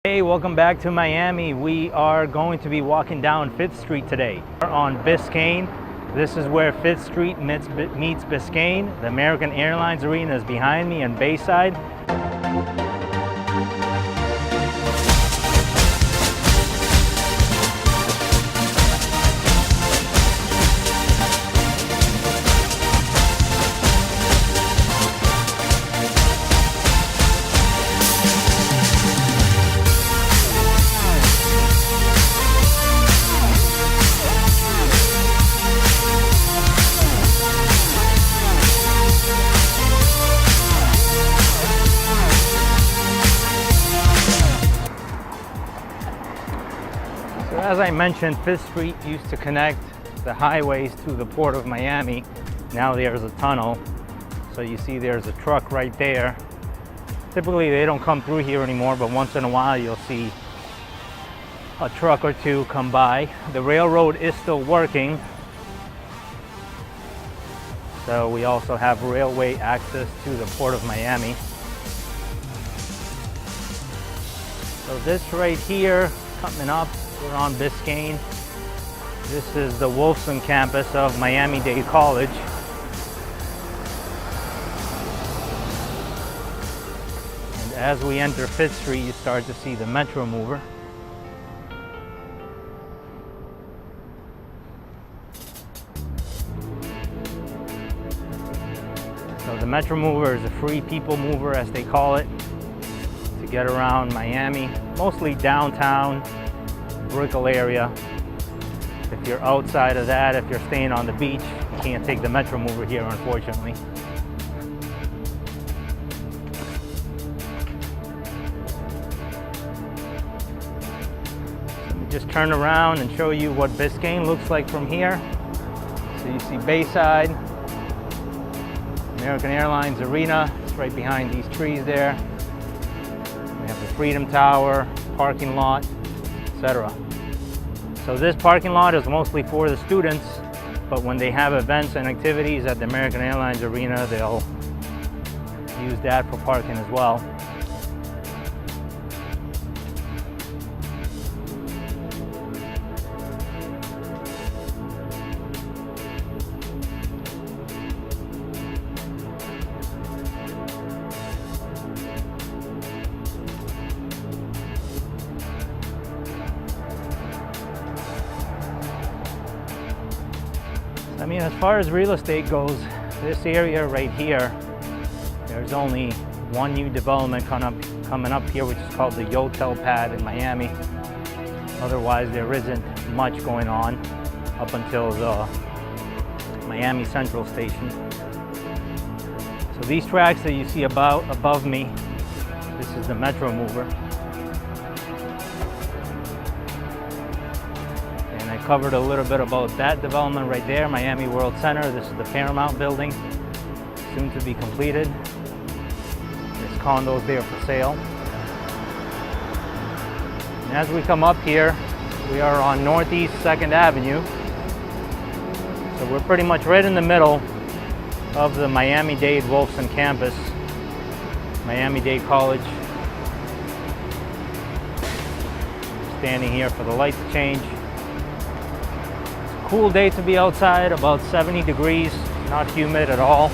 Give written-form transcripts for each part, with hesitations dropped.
Hey, welcome back to Miami. We are going to be walking down 5th Street today. We're on Biscayne. This is where 5th Street meets Biscayne. The American Airlines Arena is behind me on Bayside. As I mentioned, 5th Street used to connect the highways to the Port of Miami. Now there's a tunnel. So you see there's a truck right there. Typically they don't come through here anymore, but once in a while you'll see a truck or two come by. The railroad is still working. So we also have railway access to the Port of Miami. So this right here, coming up, we're on Biscayne. This is the Wolfson campus of Miami-Dade College. And as we enter 5th Street, you start to see the Metro mover. So the Metro mover is a free people mover, as they call it, to get around Miami, mostly downtown, Brickell area. If you're outside of that, if you're staying on the beach, you can't take the Metro mover here, unfortunately. Let me just turn around and show you what Biscayne looks like from here. So you see Bayside, American Airlines Arena. It's right behind these trees there. We have the Freedom Tower, parking lot, etc. So this parking lot is mostly for the students, but when they have events and activities at the American Airlines Arena, they'll use that for parking as well. I mean, as far as real estate goes, this area right here, there's only one new development coming up here, which is called the Yotel Pad in Miami. Otherwise, there isn't much going on up until the Miami Central Station. So these tracks that you see above me, this is the Metro mover. Covered a little bit about that development right there, Miami World Center. This is the Paramount building, soon to be completed. There's condos there for sale. And as we come up here, we are on Northeast 2nd Avenue. So we're pretty much right in the middle of the Miami-Dade Wolfson campus, Miami-Dade College. Standing here for the light to change. Cool day to be outside, about 70 degrees, not humid at all.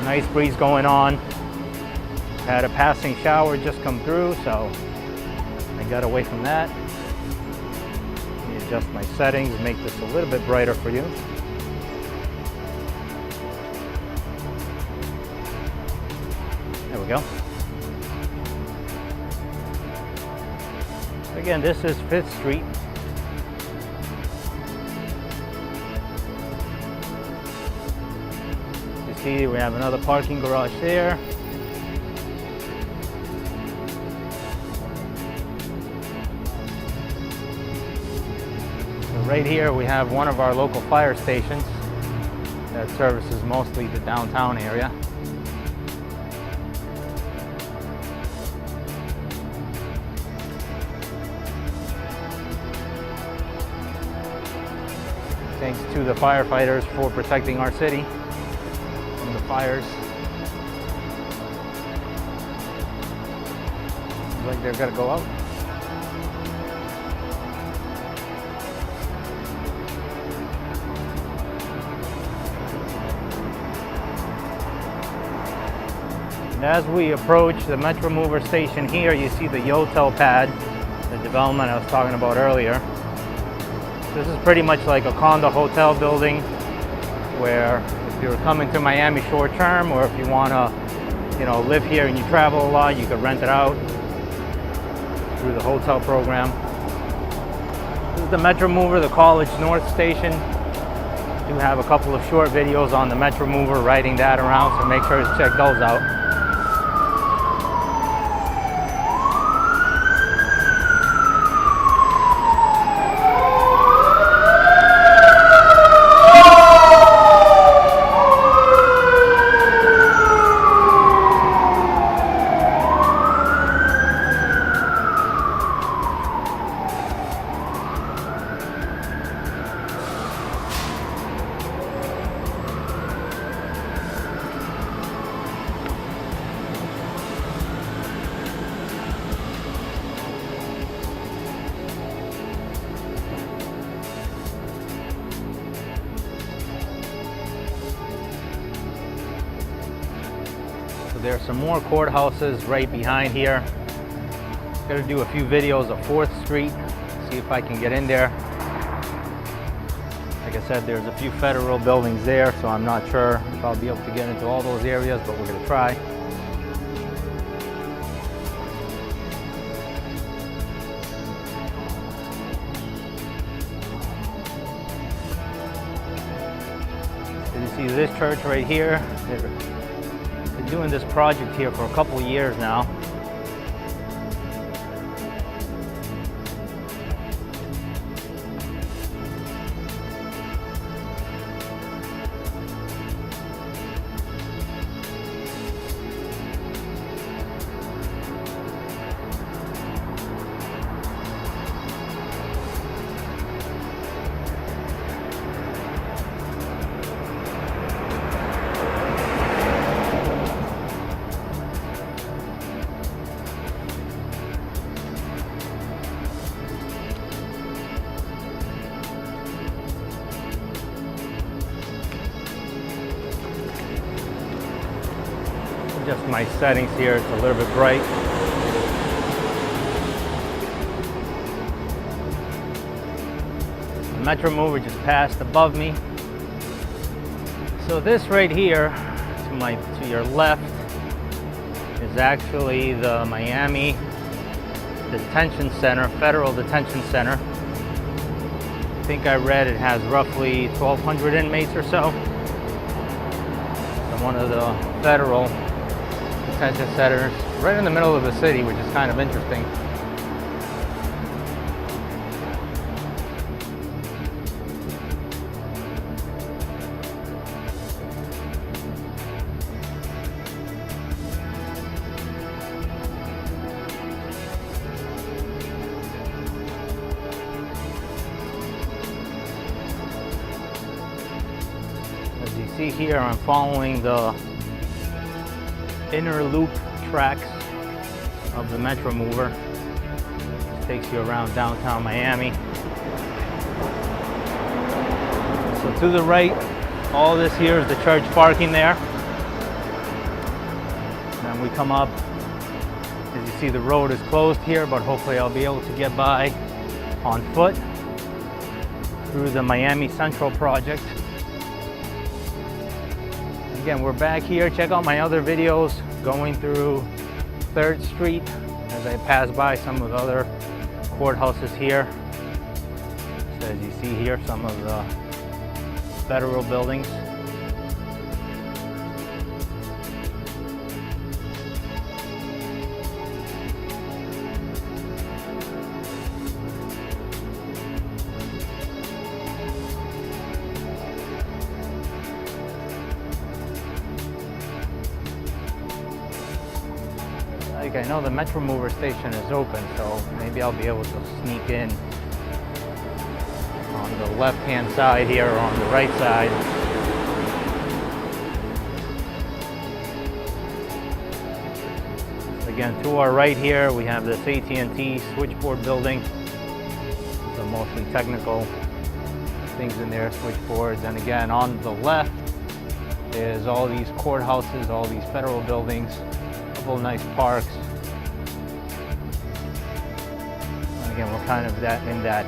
Nice breeze going on. Had a passing shower just come through, so I got away from that. Let me adjust my settings and make this a little bit brighter for you. There we go. Again, this is 5th Street. See, we have another parking garage there. So right here we have one of our local fire stations that services mostly the downtown area. Thanks to the firefighters for protecting our city from the fires. Looks like they're gonna go out. And as we approach the Metro Mover station here, you see the Yotel pad, the development I was talking about earlier. This is pretty much like a condo hotel building where if you're coming to Miami short term, or if you want to, you know, live here and you travel a lot, you could rent it out through the hotel program. This is the Metro Mover, the College North station. I do have a couple of short videos on the Metro Mover riding that around, so make sure to check those out. There's some more courthouses right behind here. Gotta do a few videos of 4th Street, see if I can get in there. Like I said, there's a few federal buildings there, so I'm not sure if I'll be able to get into all those areas, but we're gonna try. So you see this church right here. Been doing this project here for a couple of years now. Just my settings here, it's a little bit bright. The Metro Mover just passed above me. So this right here, to your left, is actually the Miami Detention Center, Federal Detention Center. I think I read it has roughly 1,200 inmates or so. So one of the federal detention centers right in the middle of the city, which is kind of interesting. As you see here, I'm following the inner loop tracks of the Metro Mover. This takes you around downtown Miami. So to the right, all this here is the church parking there. And then we come up, as you see, the road is closed here, but hopefully I'll be able to get by on foot through the Miami Central project. Again, we're back here. Check out my other videos going through 3rd Street as I pass by some of the other courthouses here. So as you see here, some of the federal buildings. I know the Metro Mover station is open, so maybe I'll be able to sneak in on the left-hand side here or on the right side. Again, to our right here, we have this AT&T switchboard building. So mostly technical things in there, switchboards. And again, on the left is all these courthouses, all these federal buildings, a couple nice parks. And again, we're kind of in that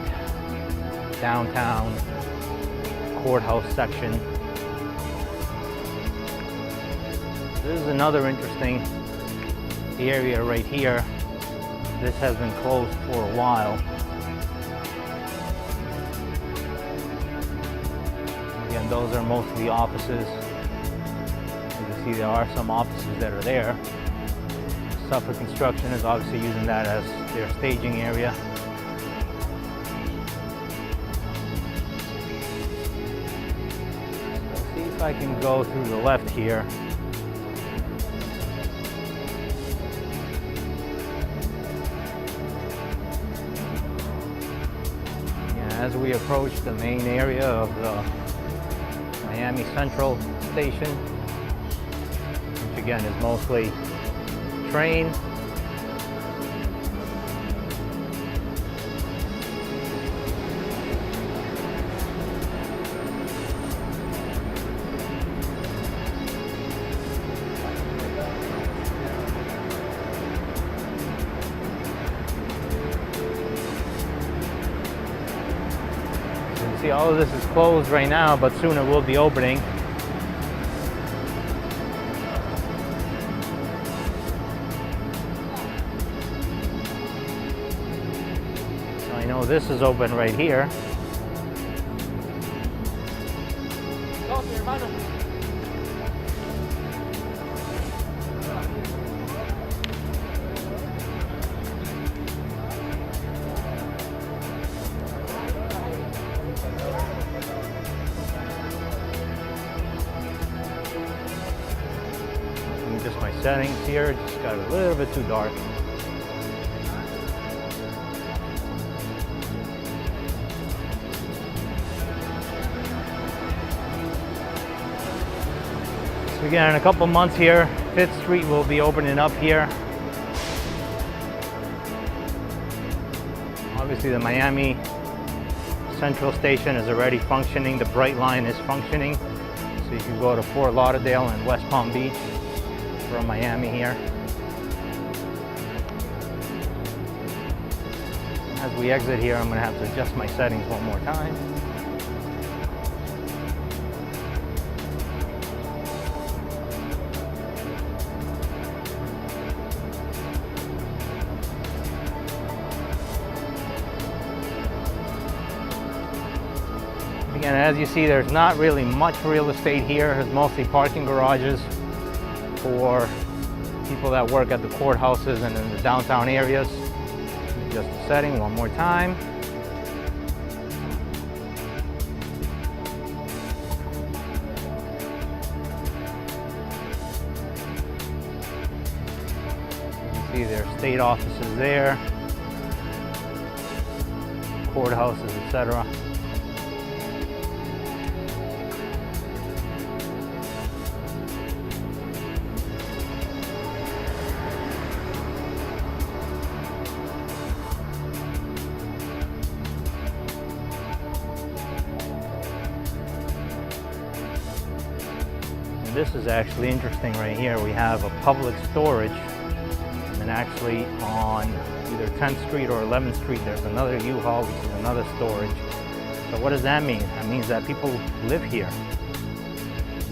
downtown courthouse section. This is another interesting area right here. This has been closed for a while. Again, those are mostly offices. As you see, there are some offices that are there. Suffolk Construction is obviously using that as their staging area. Let's see if I can go through the left here. As we approach the main area of the Miami Central Station, which again is mostly train. See, all of this is closed right now, but soon it will be opening. So I know this is open right here. Just my settings here, it just got a little bit too dark. So again, in a couple months here, 5th Street will be opening up here. Obviously the Miami Central Station is already functioning, the Bright Line is functioning. So you can go to Fort Lauderdale and West Palm Beach from Miami here. As we exit here, I'm going to have to adjust my settings one more time. Again, as you see, there's not really much real estate here. There's mostly parking garages for people that work at the courthouses and in the downtown areas. Adjust the setting one more time. You can see there are state offices there, courthouses, etc. This is actually interesting right here. We have a public storage, and actually on either 10th Street or 11th Street there's another U-Haul, which is another storage. So what does that mean? That means that people live here.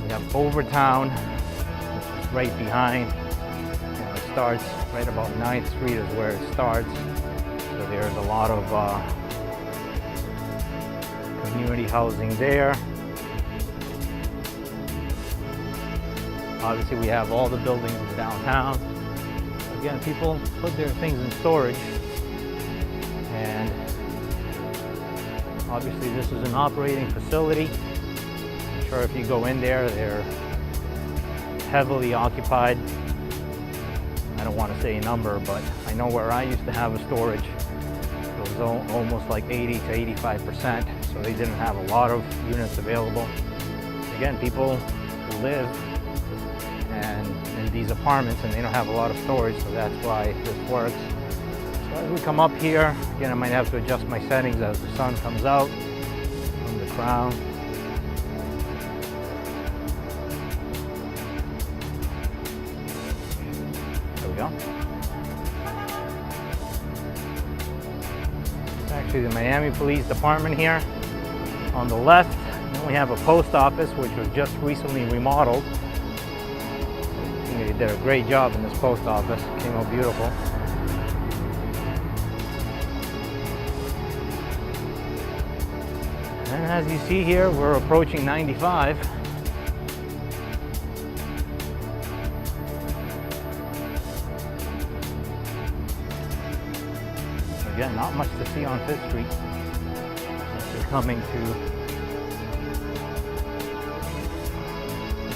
We have Overtown, which is right behind. And it starts right about 9th Street is where it starts. So there's a lot of community housing there. Obviously, we have all the buildings in downtown. Again, people put their things in storage. And obviously, this is an operating facility. I'm sure if you go in there, they're heavily occupied. I don't want to say a number, but I know where I used to have a storage, it was almost like 80 to 85%. So they didn't have a lot of units available. Again, people live and in these apartments, and they don't have a lot of storage, so that's why this works. So as we come up here, again, I might have to adjust my settings as the sun comes out from the crown. There we go. It's actually the Miami Police Department here. On the left, then we have a post office, which was just recently remodeled. I think they did a great job in this post office. It came out beautiful. And as you see here, we're approaching 95. Again, not much to see on 5th Street. This is coming to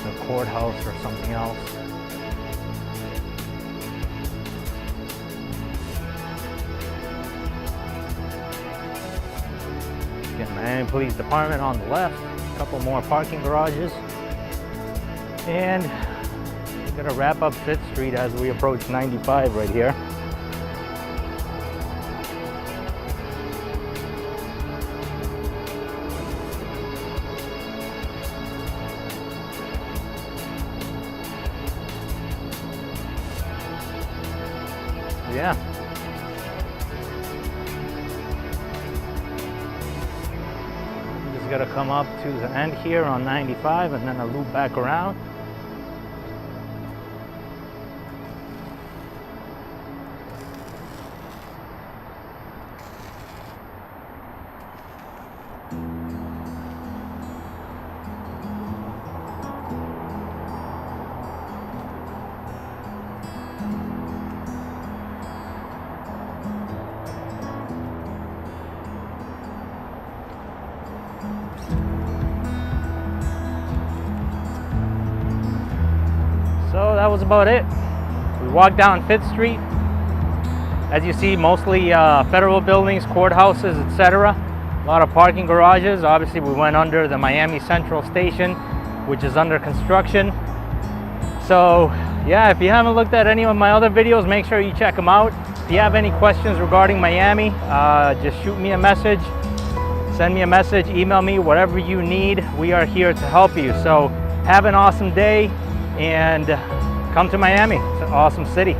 the courthouse or something else. Again, Miami Police Department on the left. A couple more parking garages. And we're gonna wrap up 5th Street as we approach 95 right here. Yeah. Just gotta come up to the end here on 95 and then a loop back around. So that was about it. We walked down 5th Street. As you see, mostly federal buildings, courthouses, etc. A lot of parking garages. Obviously, we went under the Miami Central Station, which is under construction. So yeah, if you haven't looked at any of my other videos, make sure you check them out. If you have any questions regarding Miami, just shoot me a message, send me a message, email me, whatever you need. We are here to help you. So have an awesome day and come to Miami. It's an awesome city.